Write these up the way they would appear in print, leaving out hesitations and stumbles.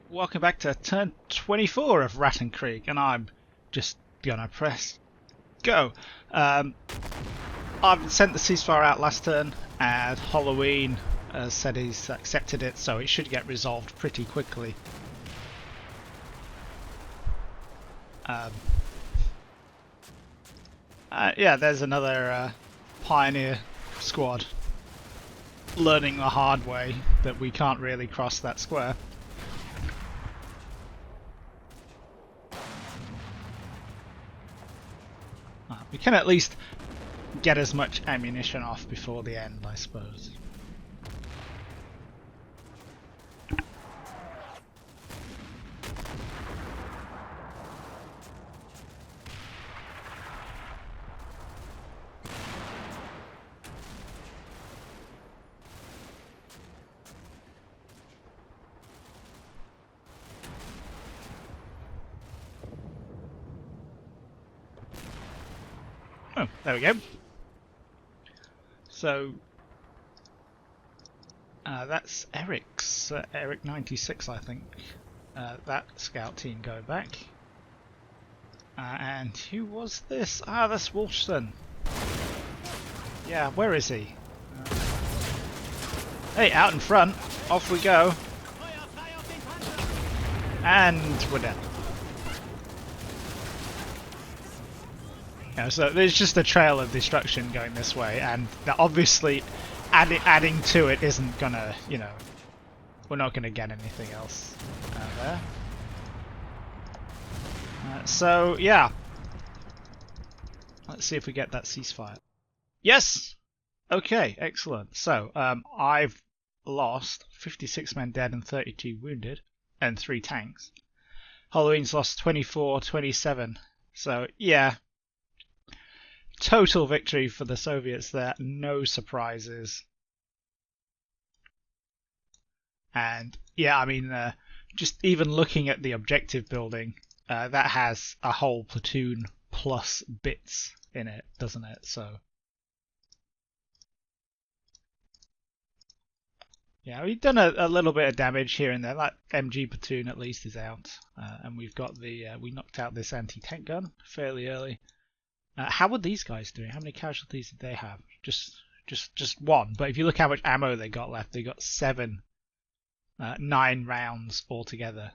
welcome back to turn 24 of Rattenkrieg, and I'm just gonna press go. I've sent the ceasefire out last turn, and Halloween said he's accepted it, so it should get resolved pretty quickly. Yeah, there's another pioneer squad learning the hard way that we can't really cross that square. We can at least get as much ammunition off before the end, I suppose. Oh, there we go. So that's Eric's, Eric 96, I think. That scout team going back. And who was this? Ah, that's Wolfson. Yeah, where is he? Hey, out in front. Off we go. And we're dead. So there's just a trail of destruction going this way, and obviously adding to it isn't gonna, we're not gonna get anything else there. So yeah, let's see if we get that ceasefire. Yes. Okay, excellent. So I've lost 56 men dead and 32 wounded, and 3 tanks. Halloween's lost 24, 27. So yeah. Total victory for the Soviets there, no surprises. And yeah, I mean, just even looking at the objective building, that has a whole platoon plus bits in it, doesn't it? So yeah, we've done a little bit of damage here and there. That MG platoon at least is out, and we've got we knocked out this anti-tank gun fairly early. How were these guys doing? How many casualties did they have? Just one. But if you look how much ammo they got left, they got 9 rounds altogether.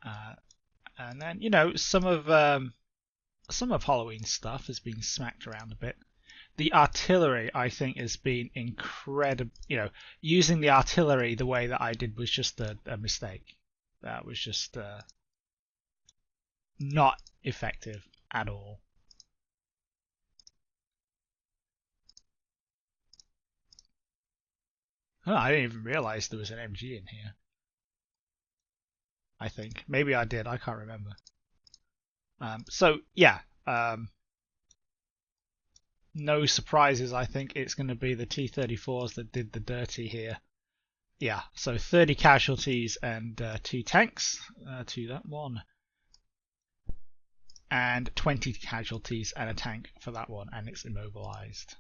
And then some of Halloween's stuff has been smacked around a bit. The artillery, I think, has been incredible. Using the artillery the way that I did was just a mistake. That was just not effective at all. Oh, I didn't even realize there was an MG in here. I think. Maybe I did, I can't remember. So, yeah. No surprises, I think it's going to be the T-34s that did the dirty here. Yeah, so 30 casualties and 2 tanks to that one. And 20 casualties and a tank for that one, and it's immobilized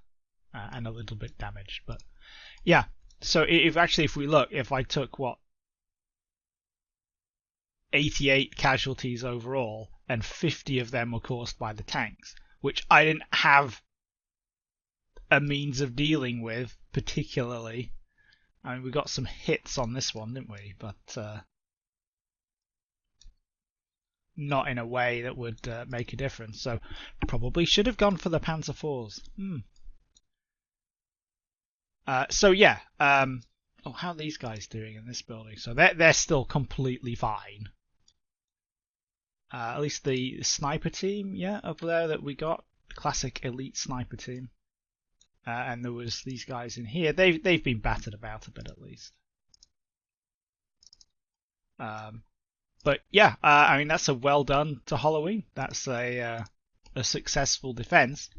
and a little bit damaged. But yeah, so if we look, if I took 88 casualties overall, and 50 of them were caused by the tanks, which I didn't have a means of dealing with particularly. I mean, we got some hits on this one, didn't we? But not in a way that would make a difference. So probably should have gone for the Panzer IVs. So yeah. Oh, how are these guys doing in this building? So they're still completely fine. At least the sniper team, yeah, up there that we got, classic elite sniper team. And there was these guys in here. They've been battered about a bit at least. But yeah, I mean, that's a well done to Halloween. That's a successful defense.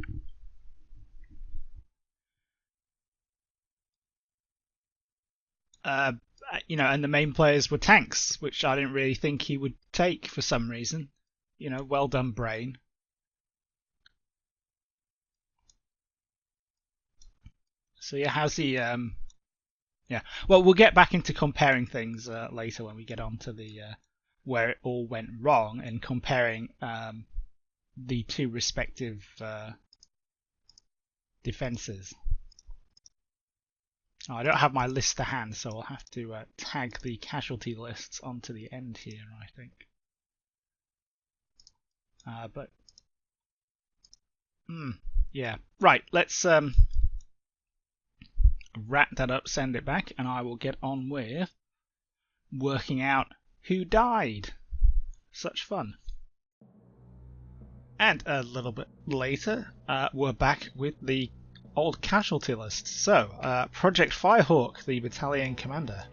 And the main players were tanks, which I didn't really think he would take for some reason. Well done, Brain. So yeah, how's the Yeah. Well, we'll get back into comparing things later when we get on to the where it all went wrong and comparing the two respective defenses. Oh, I don't have my list to hand, so I'll have to tag the casualty lists onto the end here, I think. Yeah. Right, let's wrap that up, send it back, and I will get on with working out who died. Such fun. And a little bit later, we're back with the old casualty list. So, Project Firehawk, the battalion commander,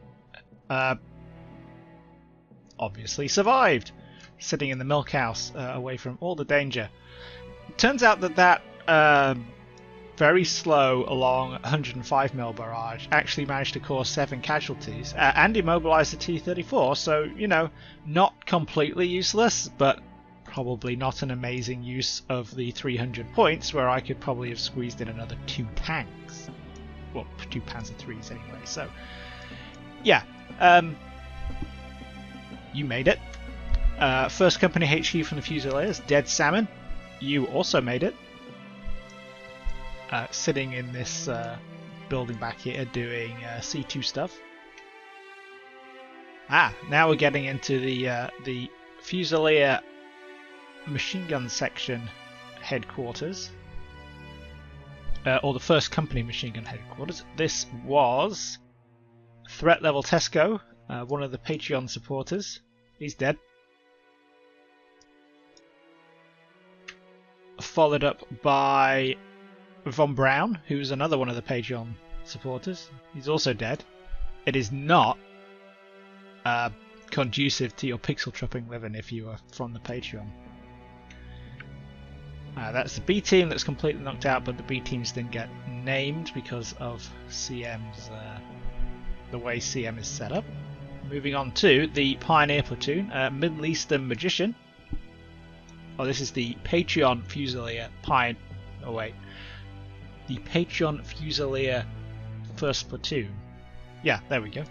obviously survived, sitting in the milk house away from all the danger. It turns out that very slow along 105mm barrage actually managed to cause 7 casualties and immobilize the T-34, so, you know, not completely useless, but probably not an amazing use of the 300 points, where I could probably have squeezed in another 2 tanks. Well, 2 Panzer IIIs anyway, so... yeah, you made it. First Company HQ from the Fusiliers, Dead Salmon, you also made it. Sitting in this building back here doing C2 stuff. Now we're getting into the Fusilier machine gun section headquarters, or the First Company machine gun headquarters. This was threat level Tesco, one of the Patreon supporters. He's dead. Followed up by Von Braun, who's another one of the Patreon supporters. He's also dead. It is not conducive to your pixel trapping living if you are from the Patreon. That's the B team that's completely knocked out, but the B teams didn't get named because of CM's the way CM is set up. Moving on to the Pioneer platoon, Middle Eastern Magician. Oh, this is the Patreon Fusilier the Patreon Fusilier first platoon. Yeah, there we go.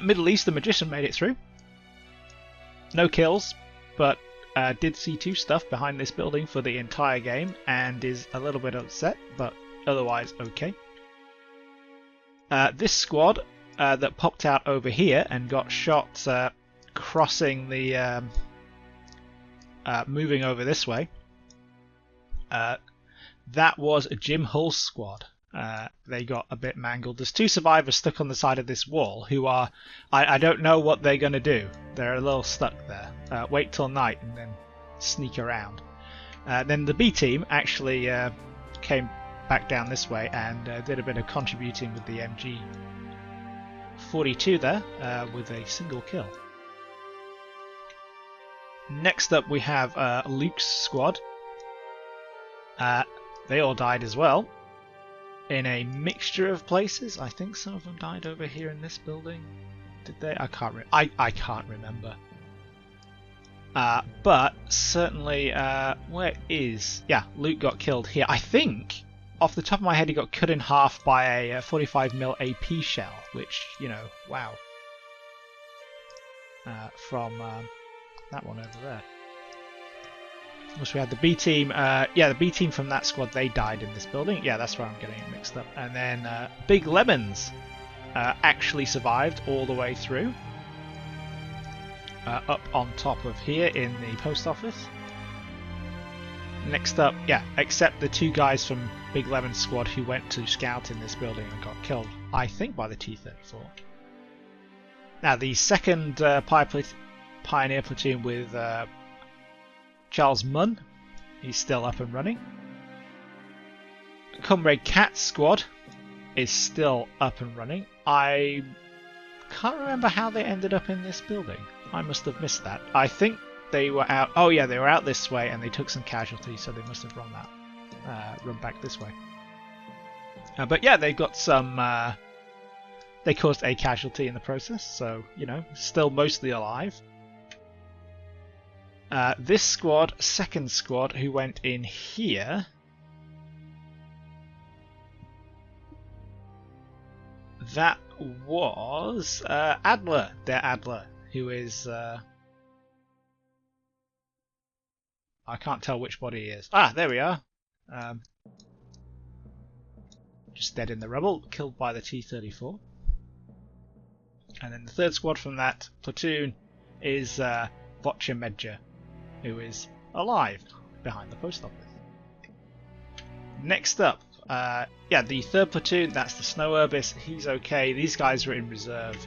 Middle Eastern Magician made it through. No kills, but did C2 stuff behind this building for the entire game and is a little bit upset, but otherwise okay. This squad that popped out over here and got shot crossing the moving over this way, that was Jim Hull's squad. They got a bit mangled. There's 2 survivors stuck on the side of this wall who are... I don't know what they're going to do. They're a little stuck there. Wait till night and then sneak around. Then the B team actually came back down this way and did a bit of contributing with the MG 42 there with a single kill. Next up we have Luke's squad. They all died as well, in a mixture of places. I think some of them died over here in this building. Did they? I can't remember. But certainly, where is... yeah, Luke got killed here. I think, off the top of my head, he got cut in half by a 45mm AP shell, which, you know, wow. From that one over there. Once we had the B team, yeah, the B team from that squad, they died in this building. Yeah, that's where I'm getting it mixed up. And then Big Lemons actually survived all the way through. Up on top of here in the post office. Next up, yeah, except the 2 guys from Big Lemon's squad who went to scout in this building and got killed, I think, by the T-34. Now, the second Pioneer platoon with... Charles Munn, he's still up and running. Comrade Cat's squad is still up and running. I can't remember how they ended up in this building. I must have missed that. I think they were out... oh yeah, they were out this way and they took some casualties, so they must have run back this way. But yeah, they got some... they caused a casualty in the process, so, you know, still mostly alive. This squad, second squad, who went in here, That was Adler, der Adler, who is... I can't tell which body he is. Ah, there we are. Just dead in the rubble, killed by the T-34. And then the third squad from that platoon is Vocha Medja, who is alive behind the post office. Next up, yeah, the third platoon, that's the Snow Urbis. He's okay. These guys are in reserve.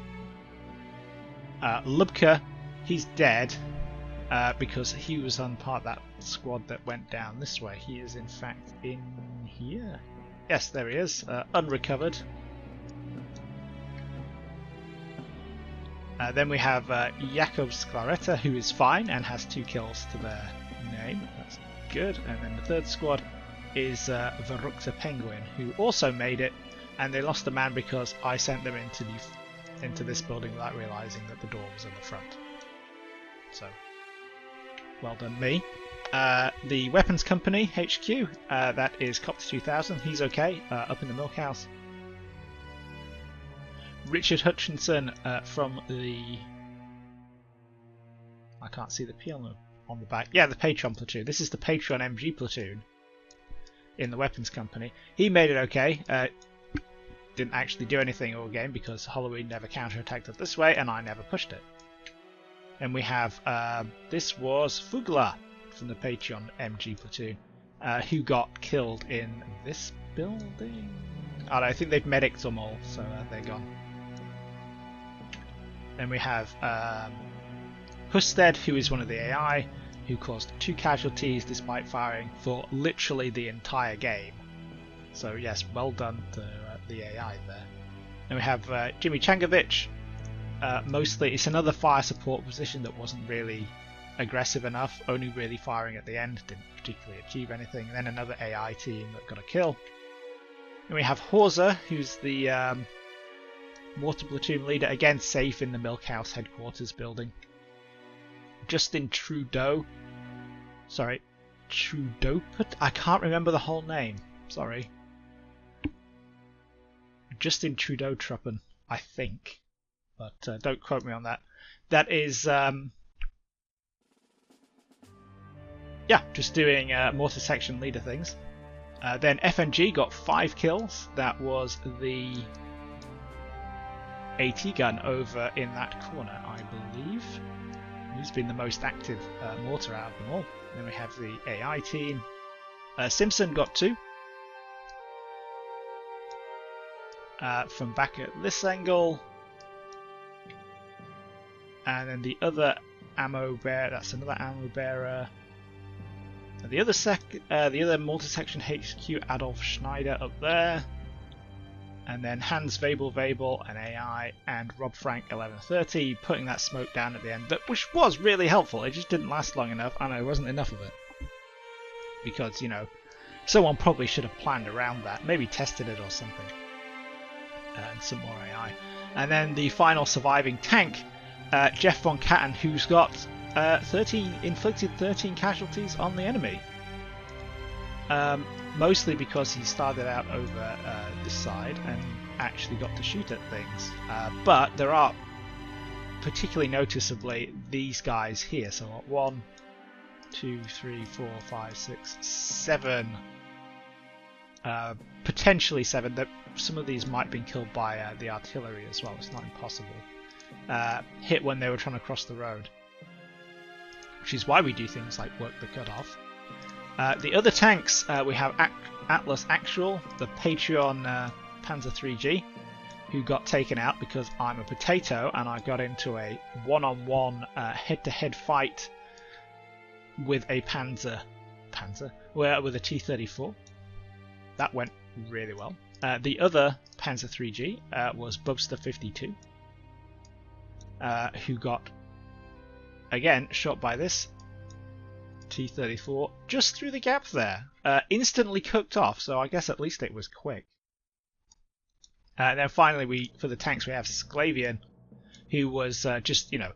Lubka, he's dead because he was on part of that squad that went down this way. He is in fact in here. Yes, there he is, unrecovered. Then we have Jakob Sklaretta, who is fine and has 2 kills to their name. That's good. And then the third squad is Verrückter Penguin, who also made it, and they lost a man because I sent them into this building without realising that the door was in the front. So, well done me. The Weapons Company HQ, that is Copter 2000. He's okay, up in the milk house. Richard Hutchinson from the... I can't see the P on the back. Yeah, the Patron platoon. This is the Patron MG platoon in the Weapons Company. He made it okay. Didn't actually do anything all game because Halloween never counterattacked us this way and I never pushed it. And we have, this was Fugla from the Patreon MG platoon, who got killed in this building. I think they've medicked them all, so they're gone. Then we have Husted, who is one of the AI, who caused 2 casualties despite firing for literally the entire game. So yes, well done to the AI there. Then we have Jimmy Changovich. Mostly, it's another fire support position that wasn't really aggressive enough, only really firing at the end, didn't particularly achieve anything. Then another AI team that got a kill. Then we have Horza, who's the mortar platoon leader, again safe in the Milkhouse headquarters building. Justin Trudeau, sorry, Trudeau, I can't remember the whole name, sorry. Justin Trudeau Truppen, I think, but don't quote me on that. That is, yeah, just doing mortar section leader things. Then FNG got 5 kills. That was the AT gun over in that corner, I believe. He's been the most active mortar out of them all. Then we have the AI team. Simpson got 2. From back at this angle. And then the other ammo bearer, that's another ammo bearer. And the other mortar section HQ, Adolf Schneider up there. And then Hans Wabel, an AI, and Rob Frank 1130 putting that smoke down at the end, which was really helpful. It just didn't last long enough, and there wasn't enough of it. Because, you know, someone probably should have planned around that, maybe tested it or something. And some more AI. And then the final surviving tank, Jeff Von Katten, who's got inflicted 13 casualties on the enemy. Mostly because he started out over this side and actually got to shoot at things. But there are particularly noticeably these guys here. So 1, 2, 3, 4, 5, 6, 7. Potentially 7. Some of these might have been killed by the artillery as well. It's not impossible. Hit when they were trying to cross the road. Which is why we do things like work the cutoff. The other tanks, we have Atlas Actual, the Patreon Panzer 3G, who got taken out because I'm a potato and I got into a one-on-one head-to-head fight with a with a T-34. That went really well. The other Panzer 3G was Bubster 52, who got, again, shot by this T-34 just through the gap there. Instantly cooked off, so I guess at least it was quick. And then finally, for the tanks, we have Sclavian, who was just, you know,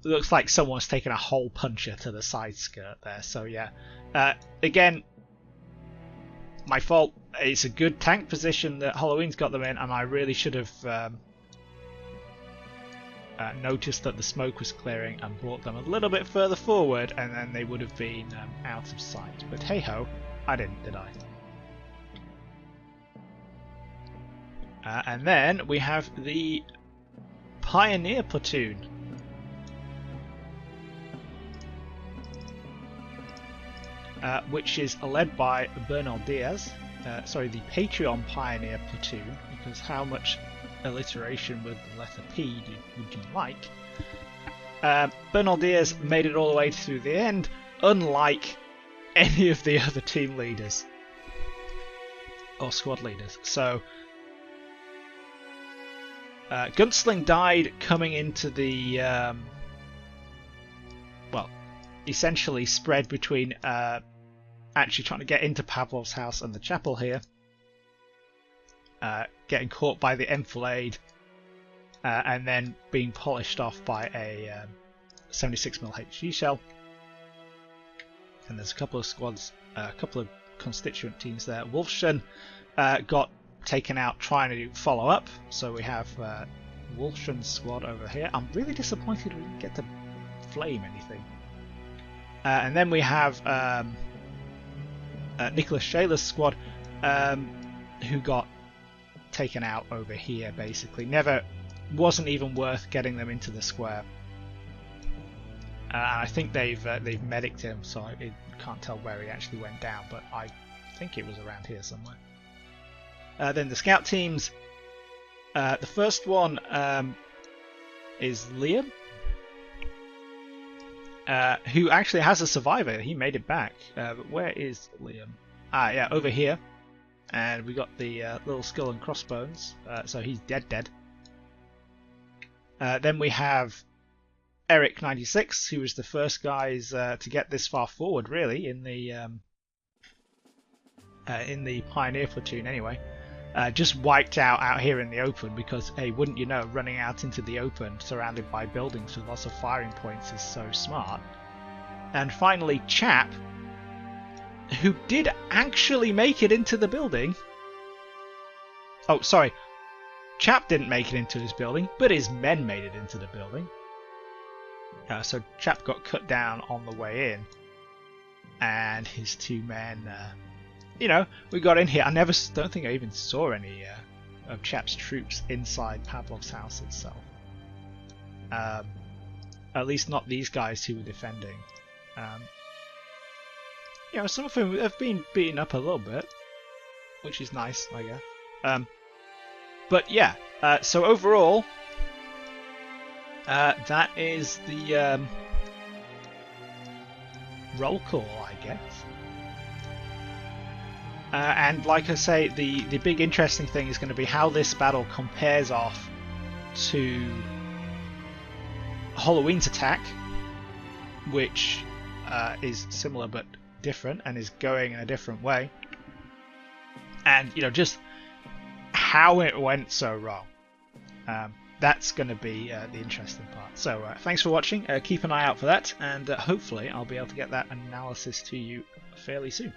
looks like someone's taken a hole puncher to the side skirt there. So yeah, again, my fault. it's a good tank position that Halloween's got them in, and I really should have noticed that the smoke was clearing and brought them a little bit further forward, and then they would have been out of sight. But hey ho, I didn't, did I? And then we have the Pioneer Platoon. Which is led by Bernal Diaz. Sorry, the Patreon Pioneer Platoon, because how much alliteration with the letter P would you like? Bernal Diaz made it all the way through the end, unlike any of the other team leaders or squad leaders. So Gunsling died coming into the well, essentially spread between actually trying to get into Pavlov's house and the chapel here, getting caught by the enfilade, and then being polished off by a 76mm HG shell. And there's a couple of squads, a couple of constituent teams there. Wolfschen got taken out trying to follow up, so we have Wolfschen's squad over here. I'm really disappointed we didn't get to flame anything. And then we have Nicholas Shaler's squad, who got taken out over here. Basically, wasn't even worth getting them into the square. And I think they've mediced him, so I can't tell where he actually went down, but I think it was around here somewhere. Then the scout teams. The first one is Liam, who actually has a survivor. He made it back. But where is Liam? Ah, yeah, over here. And we got the little skull and crossbones. So he's dead. Then we have Eric 96, who was the first guys to get this far forward, really, in the Pioneer Platoon. Anyway, just wiped out here in the open because, hey, wouldn't you know, running out into the open, surrounded by buildings with lots of firing points, is so smart. And finally, Chap, who did actually make it into the building. Oh, sorry. Chap didn't make it into his building, but his men made it into the building. So Chap got cut down on the way in, and his two men, we got in here. I don't think I even saw any of Chap's troops inside Pavlov's house itself. At least not these guys who were defending. Some of them have been beaten up a little bit, which is nice, I guess. But yeah, so overall, that is the roll call, I guess. And like I say, the big interesting thing is going to be how this battle compares off to Halloween's attack, which is similar but different and is going in a different way. And, just how it went so wrong. That's going to be the interesting part. So thanks for watching. Keep an eye out for that, and hopefully I'll be able to get that analysis to you fairly soon.